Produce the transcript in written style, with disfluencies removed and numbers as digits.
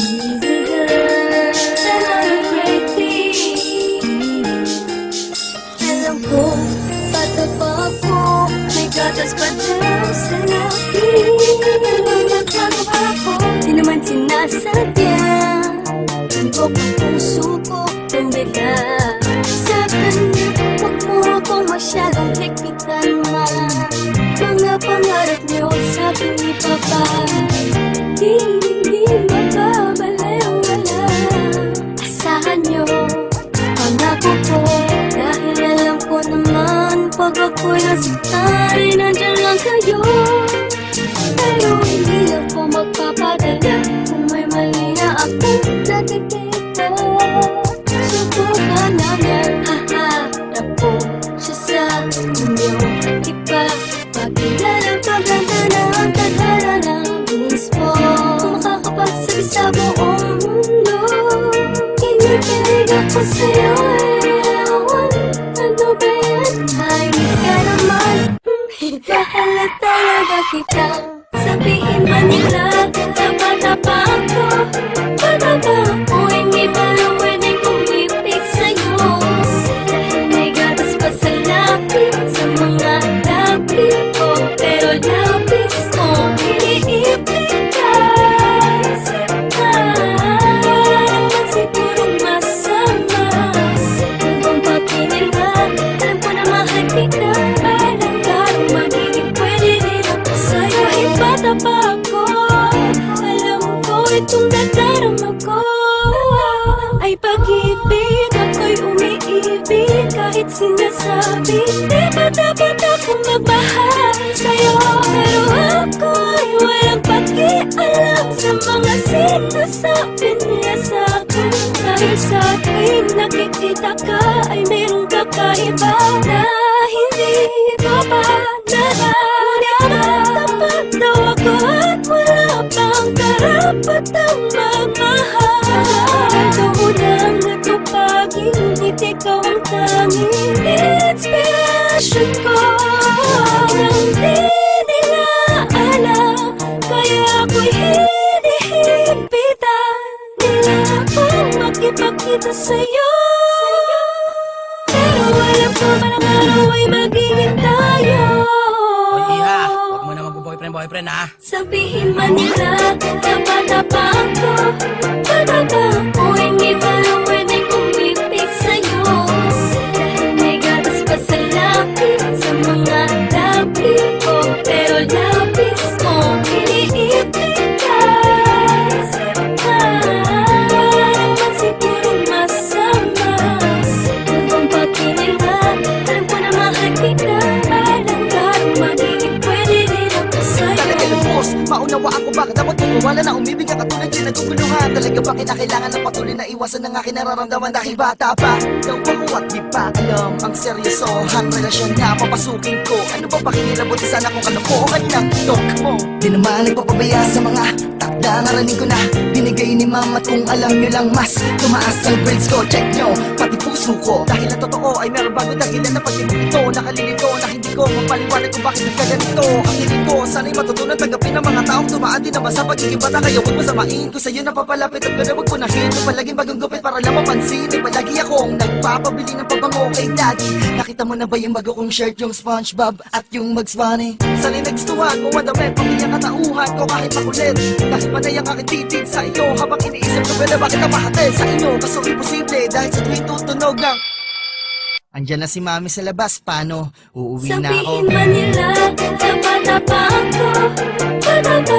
Easy girl, another great thing. Alam ko, bata pa ako, may gatas pa daw sa labi. Nagbago pa ako, di naman sinasadya. Tundok ang puso ko, tumila. Sa kanya, huwag mo akong masyadong higpitan ma. Mga pangarap niyo sa akin ni Papa, hindi magbabalewala. Asahan niyo, pangako ko, dahil alam ko naman pag ako'y nasaktan, nandyan lang kayo. Pero hindi ako magpapadala kung may mali na akong nakikita. Subukan namin, haharap ko siya sa inyo. Iba, pagkilala, paganda na ang tadhana ng mismo. Kung makakapagsabi sa buong mundo, kinikilig ako sa'yo ewan. Ano ba yan? Ay, miss ka naman. Bahala talaga kita. Sabihin man nila, bata pa ako. Bata pa ako, hindi pa lang pwedeng kumipig sa'yo. Dahil may gatas pa sa lapis, sa mga lapis ko. Pero lapis ko, iniipig ka. Wala naman sigurong masama. Kung pakinila, alam ko na mahal kita. Alam larong magiging pwede din ako sa'yo. Kahit bata pa ako, alam ko itong nadarama ko ay pag-ibig. Ako'y umiibig kahit sinasabi di ba dapat akong magmahal sa'yo. Pero ako ay walang pakialam sa mga sinasabi nila sa'kin. Dahil sa tuwing nakikita ka ay merong kakaiba na hindi ko pa nararamdaman. Tapat daw ako at wala pang karapatang magmahal. Kaunang natupag, ngunit ikaw ang tanging inspirasyon ko. Nang di nila alam, kaya ako'y hinihipitan nila akong makipagkita sa'yo. Pero alam ko malang araw ay magiging tayo. Oy, Iha, huwag mo na mag-boyfriend ha. Sabihin man nila, bata pa ako. Bata pa ako, hindi pa lang pwedeng kumipig sa'yo. Dahil may gatas pa sa lapis, sa mga lapis ko. Pero lapis ko, iniipig ka. Wala naman sigurong masama. Kung pakinila, alam ko na mahal kita. Alam larong magiging pwede din ako sa'yo. Talaga lubos, maunawaan ko bakit dapat magwawala na umibig ka katulad din naguguluhan. Talaga ba kinakailangan ng patuloy na iwasan ng aking nararamdaman dahil bata pa daw ako at di pa alam ang seryosohan relasyon na papasukin ko. Ano ba pakinilabuti sana kung kalokohan ng talk mo? Di naman nagpapabaya sa mga takda, narinig ko na binigay ni mama at kung alam nyo lang mas tumaas ang grades ko. Check nyo, pati puso ko. Dahil ang totoo ay meron bago dahilan na pag-ibig ito. Nakalilito na hindi ko mapaliwanag kung bakit nagkaganito. Ang hiling ko, sana'y matutunan tanggapin ng mga taong tumaan din naman sa pagiging bata. Kaya huwag masamain ko sa'yo na papalapit at gana wag punahin. Kung palaging bagong gupit para lang mapansin. Ay palagi akong nagpapabili ng pabango kay daddy. Nakita mo na ba yung bago kong shirt, yung SpongeBob at yung Bugs Bunny? Sana'y nagustuhan mo ang damit, pamilya katauhan ko kahit makulit. Dahil panay ang aking titid sa iyo habang iniisip ko pala bakit ang mahatid sa inyo. Kaso imposible dahil sa tuwing tutunog ang andyan na si mami sa labas, paano? Uuwi na ako. Sabihin man nila, bata pa ako. Bata pa